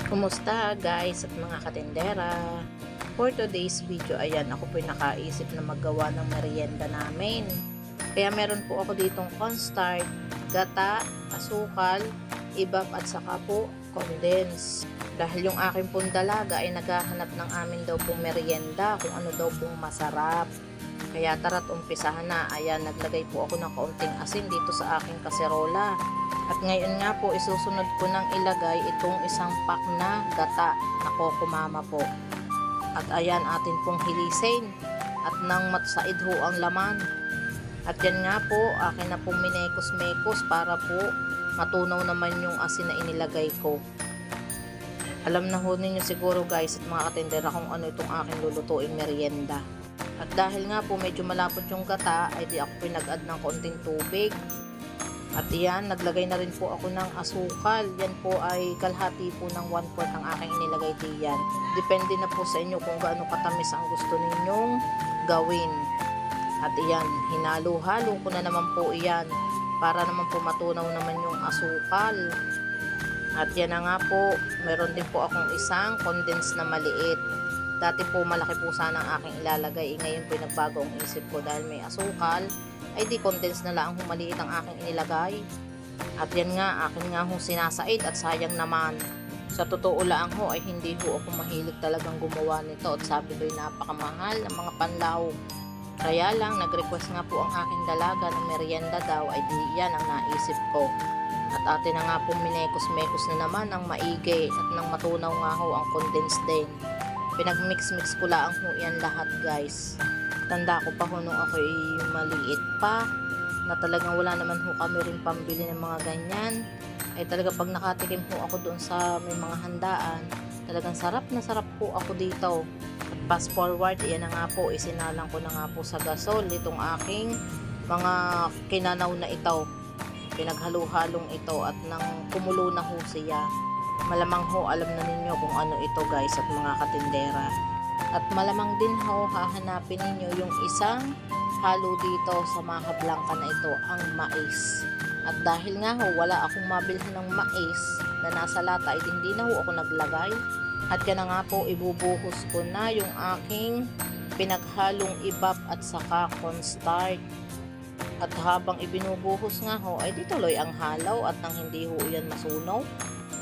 Kumusta guys at mga katindera? For today's video, ayan, ako po'y nakaisip na maggawa ng merienda namin. Kaya meron po ako ditong cornstarch, gata, asukal, ibap at saka po condense. Dahil yung aking pong dalaga ay naghahanap ng amin daw pong merienda kung ano daw pong masarap. Kaya tara't umpisahan na. Ayan, naglagay po ako ng kaunting asin dito sa aking kaserola. At ngayon nga po, isusunod ko nang ilagay itong isang pack na gata na kokomama po. At ayan, atin pong hilisin. At nang matsaid ho ang laman. At yan nga po, akin na pong minekos-mekos para po matunaw naman yung asin na inilagay ko. Alam na ho ninyo siguro guys at mga katindera kung ano itong aking lulutuin merienda. At dahil nga po medyo malapot yung gata, ay di ako pinag-add ng konting tubig. At iyan, naglagay na rin po ako ng asukal. Yan po ay kalahati po ng 1/4 ang aking inilagay diyan. Depende na po sa inyo kung gaano katamis ang gusto ninyong gawin. At iyan, hinalo-halo ko na naman po iyan para naman po matunaw naman yung asukal. At yan na nga po, meron din po akong isang condense na maliit. Dati po malaki po sana ang aking ilalagay. Ngayon po nagbago ang isip ko dahil may asukal. Ay di condense na lang maliit ang aking inilagay. At yan nga, akin nga hong sinasaid at sayang naman. Sa totoo lang ho ay hindi ho ako mahilig talagang gumawa nito at sabi ko'y napakamahal ng mga panlahok. Kaya lang nag-request nga po ang aking dalaga ng merienda daw ay di yan ang naisip ko. At atin na nga pong minekos-mekos na naman ang maigi at nang matunaw nga ho ang condense din. Pinag-mix-mix ko lang ho yan lahat guys. Tanda ko pa ho nung ako'y maliit pa na talagang wala naman ho kami rin pambili ng mga ganyan. Ay talaga pag nakatikim ho ako doon sa may mga handaan, talagang sarap na sarap po ako dito. At fast forward, iyan na nga po, isinalang ko na nga po sa gasol itong aking mga kinanaw na ito. Pinaghalo-halong ito at nang kumulo na ho siya. Malamang ho alam na ninyo kung ano ito guys at mga katindera. At malamang din ho hahanapin ninyo yung isang halo dito sa Maha Blanca na ito, ang mais. At dahil nga ho wala akong mabilhan ng mais na nasa lata ay hindi na ho ako naglagay. At yan na nga po, ibubuhos ko na yung aking pinaghalong ibap at saka cornstarch. At habang ibinubuhos nga ho ay dituloy ang halaw at nang hindi ho yan masunog.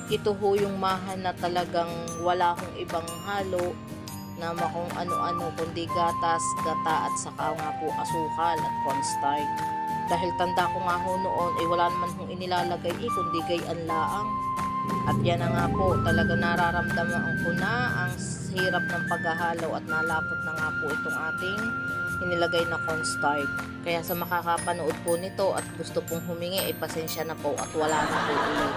Ito ho yung maha na talagang wala hong ibang halo na kung ano-ano kundi gatas, gata at saka nga po asukal at cornstarch. Dahil tanda ko nga ho noon ay wala naman hong inilalagay kundi gayan laang. At yan na nga po, talaga nararamdaman ko na ang hirap ng paghahalo at nalapot na nga po itong ating inilagay na cornstarch. Kaya sa makakapanood po nito at gusto pong humingi ay pasensya na po at wala na po ulit.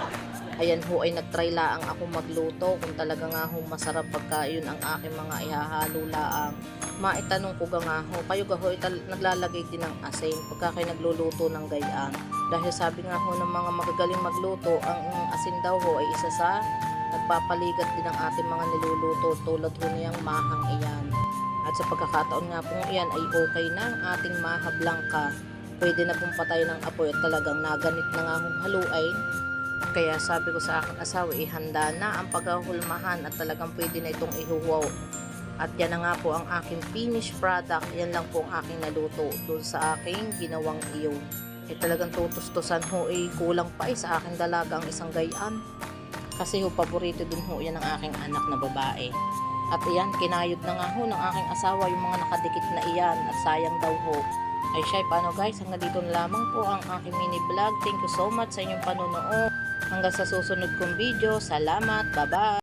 Ayan ho ay nagtry laang ako magluto kung talaga nga ho masarap pagka yun ang aking mga ihahalo laang. Maitanong ko nga ho, kayo ga ho naglalagay din ng asin pagka kayo nagluluto ng gayaan. Dahil sabi nga ho ng mga magagaling magluto, ang asin daw ho ay isa sa nagpapaligat din ng ating mga niluluto tulad ho niyang mahang iyan. At sa pagkakataon nga pong iyan ay okay na ang ating Maha Blanca. Pwede na pong patay ng apoy at talagang naganit na nga hong haluin. Kaya sabi ko sa aking asawa, ihanda na ang paghahulmahan at talagang pwede na itong ihuwaw. At yan na nga po ang aking finished product. Yan lang po ang aking naluto doon sa aking ginawang iyo. Talagang tutustusan ho kulang pa sa aking dalaga ang isang gayaan. Kasi ho paborito din ho yan ng aking anak na babae. At iyan, kinayod na nga ho ng aking asawa yung mga nakadikit na iyan at sayang daw ho. Ay siya, paano guys, hanggang dito na lamang po ang aking mini vlog. Thank you so much sa inyong panonood. Hanggang sa susunod kong video. Salamat, bye bye!